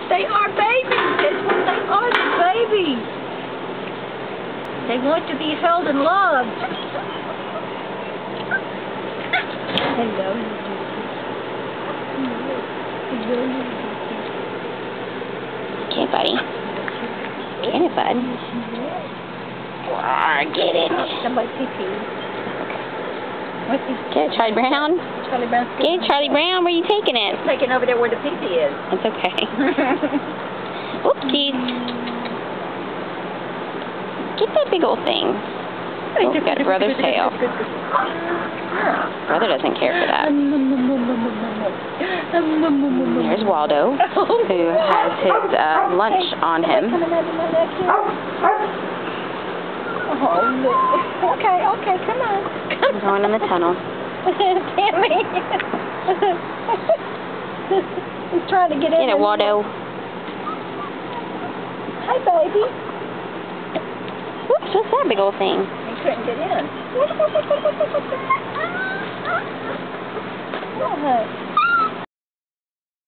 they are babies. That's what they are, they're babies. They want to be held and loved. Hello. Okay, buddy. Get it, bud. Get it. Somebody pee-pee. Get it, Charlie Brown. Charlie Brown's good. Get it, Charlie Brown. Where are you taking it? Taking over there where the pee-pee is. It's okay. Oopsies. Get that big old thing. Oh, got a brother's tail. Brother doesn't care for that. There's Waldo, who has his lunch on him. Oh, okay, come on. I'm going in the tunnel. Tammy. He's trying to get in. Get it, Waldo. Hi, baby. Whoops, what's that big old thing? He couldn't get in.